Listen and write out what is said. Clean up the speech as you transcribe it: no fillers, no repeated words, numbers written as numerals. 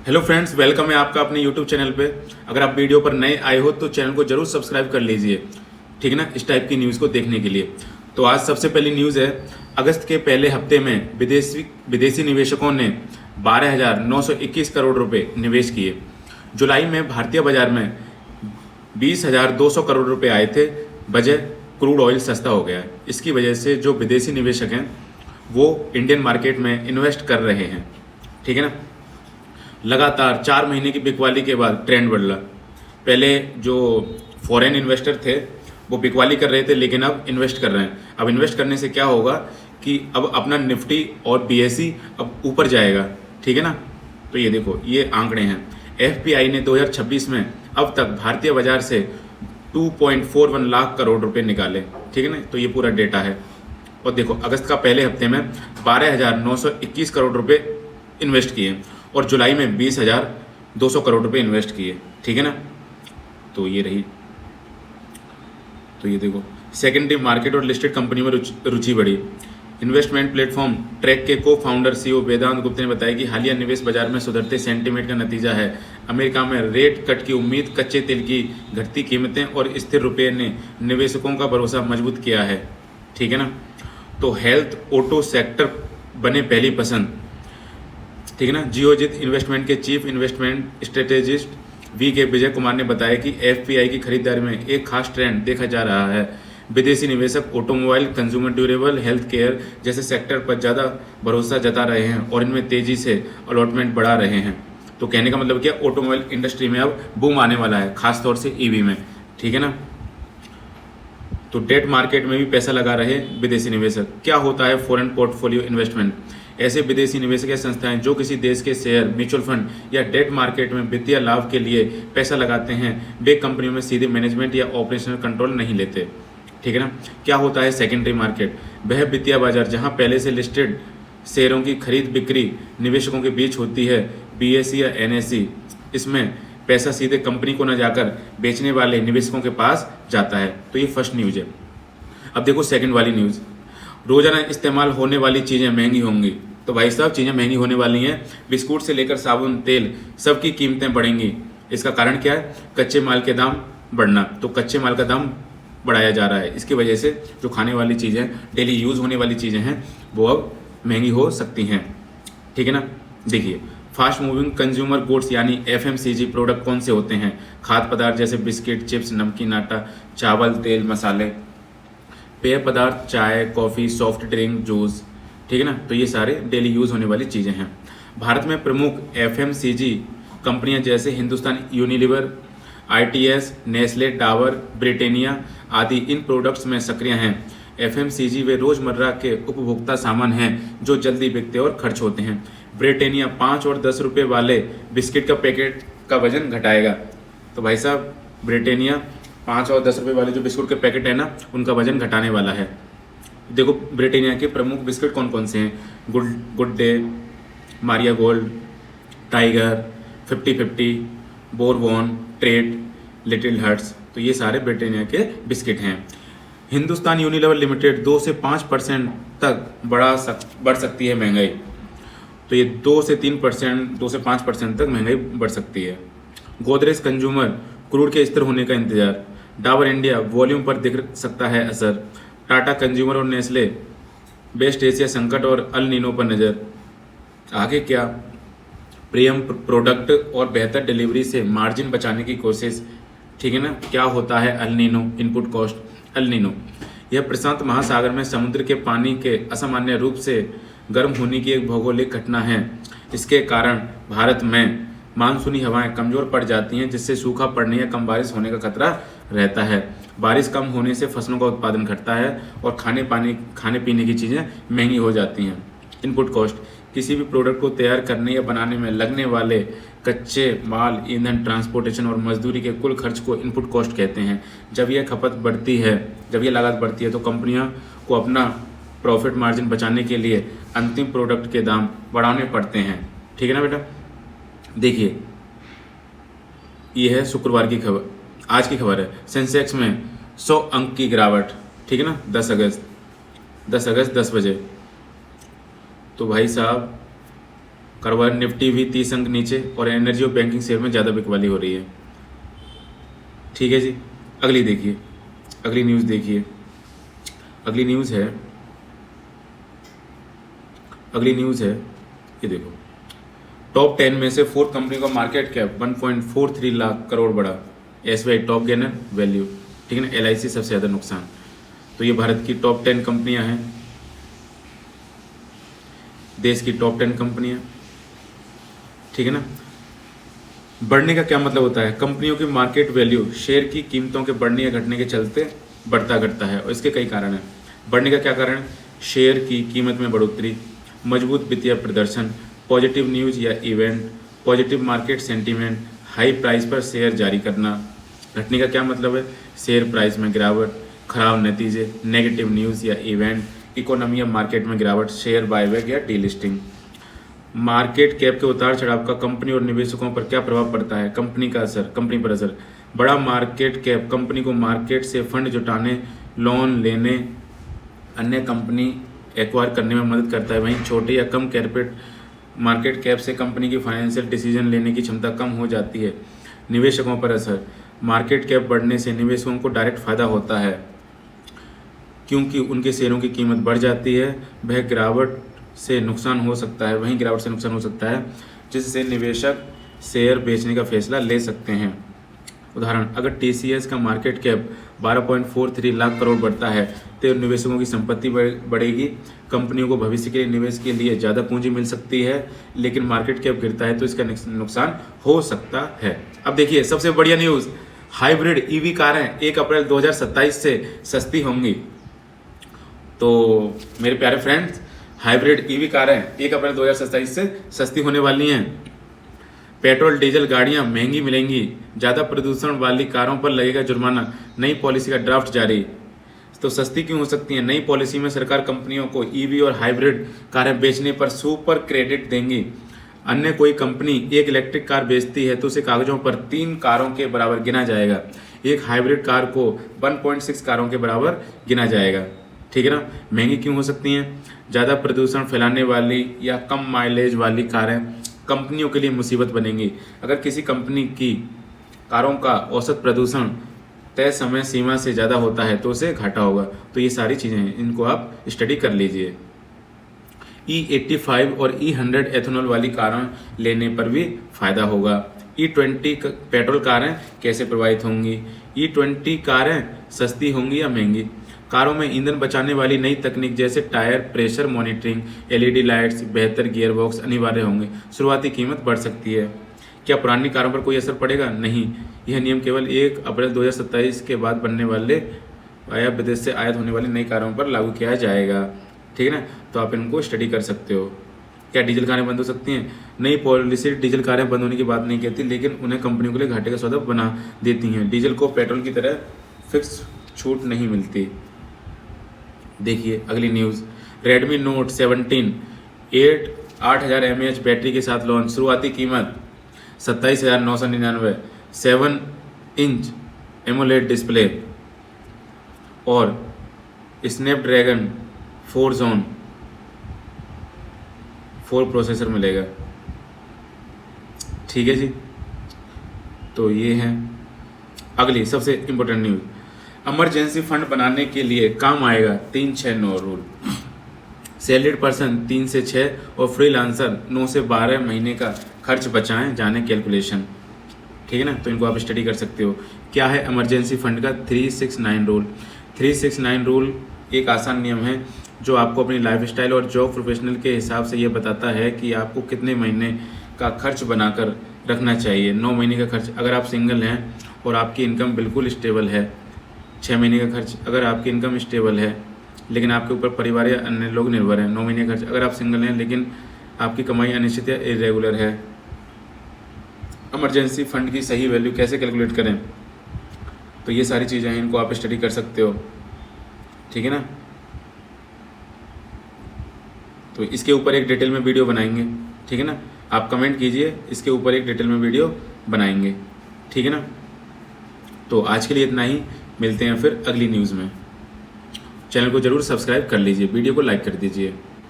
Hello friends, welcome है आपका अपने यूट्यूब चैनल पे। अगर आप वीडियो पर नए आए हो तो चैनल को जरूर सब्सक्राइब कर लीजिए, ठीक है ना, इस टाइप की न्यूज़ को देखने के लिए। तो आज सबसे पहली न्यूज़ है, अगस्त के पहले हफ्ते में विदेशी निवेशकों ने 12,921 करोड़ रुपए निवेश किए। जुलाई में भारतीय बाजार में 20,200 करोड़ रुपए आए थे। वजह क्रूड ऑयल सस्ता हो गया है। इसकी वजह से जो विदेशी निवेशक हैं वो इंडियन मार्केट में इन्वेस्ट कर रहे हैं, ठीक है ना। लगातार 4 महीने की बिकवाली के बाद ट्रेंड बदला। पहले जो फॉरेन इन्वेस्टर थे वो बिकवाली कर रहे थे, लेकिन अब इन्वेस्ट कर रहे हैं। अब इन्वेस्ट करने से क्या होगा कि अब अपना निफ्टी और बीएसई अब ऊपर जाएगा, ठीक है ना। तो ये देखो, ये आंकड़े हैं। एफपीआई ने 2026 में अब तक भारतीय बाजार से 2.41 लाख करोड़ रुपए निकाले, ठीक है ना। तो ये पूरा डेटा है। और देखो, अगस्त का पहले हफ्ते में 12,921 करोड़ रुपए इन्वेस्ट किए और जुलाई में 20,200 करोड़ रुपए इन्वेस्ट किए, ठीक है ना। तो ये रही। तो ये देखो, सेकेंडरी मार्केट और लिस्टेड कंपनी में रुचि बढ़ी। इन्वेस्टमेंट प्लेटफॉर्म ट्रैक के को फाउंडर सीईओ वेदांत गुप्ता ने बताया कि हालिया निवेश बाजार में सुधरते सेंटीमेंट का नतीजा है। अमेरिका में रेट कट की उम्मीद, कच्चे तेल की घटती कीमतें और स्थिर रुपये ने निवेशकों का भरोसा मजबूत किया है, ठीक है ना। तो हेल्थ ऑटो सेक्टर बने पहली पसंद, ठीक है ना। जियोजित इन्वेस्टमेंट के chief investment strategist VK. Vijay Kumar ने बताया कि एफपीआई की खरीदारी में एक खास ट्रेंड देखा जा रहा है। विदेशी निवेशक automobile, consumer durable, health care जैसे सेक्टर पर ज़्यादा भरोसा जता रहे हैं और इनमें तेज़ी से अलॉटमेंट बढ़ा रहे हैं। तो कहने का मतलब क्या, ऑटोमोबाइल इंडस्ट्री में अब बूम आने वाला है, खासतौर से ईवी में, ठीक है ना। तो डेट मार्केट में भी पैसा लगा रहे विदेशी निवेशक। क्या होता है फॉरेन पोर्टफोलियो इन्वेस्टमेंट? ऐसे विदेशी निवेशक या संस्थाएं जो किसी देश के शेयर, म्यूचुअल फंड या डेट मार्केट में वित्तीय लाभ के लिए पैसा लगाते हैं, वे कंपनियों में सीधे मैनेजमेंट या ऑपरेशनल कंट्रोल नहीं लेते, ठीक है ना। क्या होता है सेकेंडरी मार्केट? वह वित्तीय बाजार जहां पहले से लिस्टेड शेयरों की खरीद बिक्री निवेशकों के बीच होती है, बीएसई या एनएसई। इसमें पैसा सीधे कंपनी को न जाकर बेचने वाले निवेशकों के पास जाता है। तो ये फर्स्ट न्यूज़ है। अब देखो सेकंड वाली न्यूज़, रोजाना इस्तेमाल होने वाली चीज़ें महंगी होंगी। तो भाई साहब, चीज़ें महंगी होने वाली हैं। बिस्कुट से लेकर साबुन, तेल, सबकी कीमतें बढ़ेंगी। इसका कारण क्या है? कच्चे माल के दाम बढ़ना। तो कच्चे माल का दाम बढ़ाया जा रहा है। इसकी वजह से जो खाने वाली चीज़ें, डेली यूज़ होने वाली चीज़ें हैं, वो अब महंगी हो सकती हैं, ठीक है ना। देखिए, फास्ट मूविंग कंज्यूमर गुड्स यानी एफएमसीजी प्रोडक्ट कौन से होते हैं? खाद्य पदार्थ जैसे बिस्किट, चिप्स, नमकीन, आटा, चावल, तेल, मसाले। पेय पदार्थ, चाय, कॉफ़ी, सॉफ्ट ड्रिंक, जूस, ठीक है ना। तो ये सारे डेली यूज़ होने वाली चीज़ें हैं। भारत में प्रमुख एफएमसीजी कंपनियां जैसे Hindustan Unilever, ITS, Nestle, Dabur, Britannia आदि इन प्रोडक्ट्स में सक्रिय हैं। एफएमसीजी वे रोज़मर्रा के उपभोक्ता सामान हैं जो जल्दी बिकते और खर्च होते हैं। ब्रिटानिया 5 और 10 रुपये वाले बिस्किट का पैकेट का वजन घटाएगा। तो भाई साहब, ब्रिटानिया 5 और 10 रुपये वाले जो बिस्कुट के पैकेट है ना, उनका वजन घटाने वाला है। देखो, ब्रिटानिया के प्रमुख बिस्किट कौन कौन से हैं? Good Day, Marie Gold, Tiger, 50-50, Bourbon, Treat, Little Hearts. तो ये सारे ब्रिटानिया के बिस्किट हैं। हिंदुस्तान यूनिलीवर लिमिटेड 2 से 5% तक बढ़ सकती है महंगाई। तो ये 2 से 3%, 2 से 5% तक महंगाई बढ़ सकती है। गोदरेज कंज्यूमर क्रूड के स्थिर होने का इंतजार। डाबर इंडिया वॉल्यूम पर दिख सकता है असर। टाटा कंज्यूमर और नेस्ले वेस्ट एशिया संकट और अल नीनो पर नज़र। आगे क्या? प्रीमियम प्रोडक्ट और बेहतर डिलीवरी से मार्जिन बचाने की कोशिश, ठीक है ना। क्या होता है El Nino? Input cost. El Nino यह प्रशांत महासागर में समुद्र के पानी के असामान्य रूप से गर्म होने की एक भौगोलिक घटना है। इसके कारण भारत में मानसूनी हवाएं कमज़ोर पड़ जाती हैं, जिससे सूखा पड़ने या कम बारिश होने का खतरा रहता है। बारिश कम होने से फसलों का उत्पादन घटता है और खाने पीने की चीज़ें महंगी हो जाती हैं। इनपुट कॉस्ट किसी भी प्रोडक्ट को तैयार करने या बनाने में लगने वाले कच्चे माल, ईंधन, ट्रांसपोर्टेशन और मजदूरी के कुल खर्च को इनपुट कॉस्ट कहते हैं। जब यह लागत बढ़ती है तो कंपनियों को अपना प्रॉफिट मार्जिन बचाने के लिए अंतिम प्रोडक्ट के दाम बढ़ाने पड़ते हैं, ठीक है ना बेटा। देखिए, ये है शुक्रवार की खबर, आज की खबर है। सेंसेक्स में 100 अंक की गिरावट, ठीक है ना। 10 अगस्त 10 बजे। तो भाई साहब, कारोबार निफ्टी भी 30 अंक नीचे और एनर्जी और बैंकिंग शेयर में ज़्यादा बिकवाली हो रही है। ठीक है जी, अगली देखिए, अगली न्यूज़ देखिए। अगली न्यूज़ है ये देखो, टॉप 10 में से 4th कंपनी का मार्केट कैप 1.43 लाख करोड़ बढ़ा। एसबीआई टॉप गेनर वैल्यू, ठीक है ना। एलआईसी सबसे ज़्यादा नुकसान। तो ये भारत की टॉप 10 कंपनियां हैं, देश की टॉप 10 कंपनियां, ठीक है ना। बढ़ने का क्या मतलब होता है? कंपनियों की मार्केट वैल्यू शेयर की कीमतों के बढ़ने या घटने के चलते बढ़ता घटता है और इसके कई कारण हैं। बढ़ने का क्या कारण? शेयर की कीमत में बढ़ोतरी, मजबूत वित्तीय प्रदर्शन, पॉजिटिव न्यूज़ या event, positive market sentiment, high price पर शेयर जारी करना। घटने का क्या मतलब है? शेयर प्राइस में गिरावट, खराब नतीजे, नेगेटिव न्यूज़ या इवेंट, इकोनॉमी या मार्केट में गिरावट, शेयर बायबैक या डीलिस्टिंग। मार्केट कैप के उतार चढ़ाव का कंपनी और निवेशकों पर क्या प्रभाव पड़ता है? कंपनी पर असर। बड़ा मार्केट कैप कंपनी को मार्केट से फंड जुटाने, लोन लेने, अन्य कंपनी एक्वायर करने में मदद करता है। वहीं छोटे या कम मार्केट कैप से कंपनी की फाइनेंशियल डिसीजन लेने की क्षमता कम हो जाती है। निवेशकों पर असर। मार्केट कैप बढ़ने से निवेशकों को डायरेक्ट फायदा होता है क्योंकि उनके शेयरों की कीमत बढ़ जाती है। वहीं गिरावट से नुकसान हो सकता है जिससे निवेशक शेयर बेचने का फैसला ले सकते हैं। उदाहरण, अगर टीसीएस का मार्केट कैप 12.43 लाख करोड़ बढ़ता है तो निवेशकों की संपत्ति बढ़ेगी। कंपनियों को भविष्य के निवेश के लिए ज़्यादा पूंजी मिल सकती है, लेकिन मार्केट कैप गिरता है तो इसका नुकसान हो सकता है। अब देखिए सबसे बढ़िया न्यूज़, हाइब्रिड ईवी कारें 1 अप्रैल 2027 से सस्ती होंगी। तो मेरे प्यारे फ्रेंड्स, हाइब्रिड ईवी कारें 1 अप्रैल 2027 से सस्ती होने वाली हैं। पेट्रोल डीजल गाड़ियां महंगी मिलेंगी। ज़्यादा प्रदूषण वाली कारों पर लगेगा जुर्माना। नई पॉलिसी का ड्राफ्ट जारी। तो सस्ती क्यों हो सकती है? नई पॉलिसी में सरकार कंपनियों को ईवी और हाइब्रिड कारें बेचने पर सुपर क्रेडिट देंगी। अन्य कोई कंपनी एक इलेक्ट्रिक कार बेचती है तो उसे कागजों पर 3 कारों के बराबर गिना जाएगा। एक हाइब्रिड कार को 1.6 कारों के बराबर गिना जाएगा। ठीक है ना। महंगी क्यों हो सकती हैं? ज़्यादा प्रदूषण फैलाने वाली या कम माइलेज वाली कारें कंपनियों के लिए मुसीबत बनेंगी। अगर किसी कंपनी की कारों का औसत प्रदूषण तय समय सीमा से ज़्यादा होता है तो उसे घाटा होगा। तो ये सारी चीज़ें हैं, इनको आप स्टडी कर लीजिए। E85 और E100 एथेनॉल वाली कारें लेने पर भी फायदा होगा। E20 पेट्रोल कारें कैसे प्रभावित होंगी? E20 कारें सस्ती होंगी या महंगी? कारों में ईंधन बचाने वाली नई तकनीक जैसे tyre pressure monitoring, LED lights, बेहतर गियर बॉक्स अनिवार्य होंगे। शुरुआती कीमत बढ़ सकती है। क्या पुरानी कारों पर कोई असर पड़ेगा? नहीं। यह नियम केवल 1 अप्रैल 2027 के बाद बनने वाले या विदेश से आयात होने वाली नई कारों पर लागू किया जाएगा। ठीक है ना। तो आप इनको स्टडी कर सकते हो। क्या डीजल कारें बंद हो सकती हैं? नई पॉलिसी डीजल कारें बंद होने की बात नहीं कहती, लेकिन उन्हें कंपनियों के लिए घाटे का सौदा बना देती हैं। डीजल को पेट्रोल की तरह फिक्स छूट नहीं मिलती। देखिए अगली news, Redmi note 17 8000 mAh battery के साथ लॉन्च। शुरुआती कीमत 27,999। 7 इंच एमोलेड डिस्प्ले और स्नैपड्रैगन 4 Zen 4 प्रोसेसर मिलेगा। ठीक है जी। तो ये है अगली सबसे इम्पोर्टेंट न्यूज़, इमरजेंसी फंड बनाने के लिए काम आएगा 3-6-9 रूल। सैलरीड पर्सन 3 से 6 और फ्रीलांसर 9 से 12 महीने का खर्च बचाएं, जाने कैलकुलेशन। ठीक है ना। तो इनको आप स्टडी कर सकते हो। क्या है इमरजेंसी फंड का 369 रूल? 369 रूल एक आसान नियम है जो आपको अपनी लाइफस्टाइल और जॉब प्रोफेशनल के हिसाब से ये बताता है कि आपको कितने महीने का खर्च बनाकर रखना चाहिए। 9 महीने का खर्च अगर आप सिंगल हैं और आपकी इनकम बिल्कुल स्टेबल है। 6 महीने का खर्च अगर आपकी इनकम स्टेबल है लेकिन आपके ऊपर परिवार या अन्य लोग निर्भर हैं। 9 महीने का खर्च अगर आप सिंगल हैं लेकिन आपकी कमाई अनिश्चित या इरेगुलर है। इमरजेंसी फंड की सही वैल्यू कैसे कैलकुलेट करें? तो ये सारी चीज़ें हैं, इनको आप स्टडी कर सकते हो। ठीक है ना। तो इसके ऊपर एक डिटेल में वीडियो बनाएंगे। ठीक है ना। आप कमेंट कीजिए, इसके ऊपर एक डिटेल में वीडियो बनाएंगे। ठीक है ना। तो आज के लिए इतना ही, मिलते हैं फिर अगली न्यूज़ में। चैनल को जरूर सब्सक्राइब कर लीजिए, वीडियो को लाइक कर दीजिए।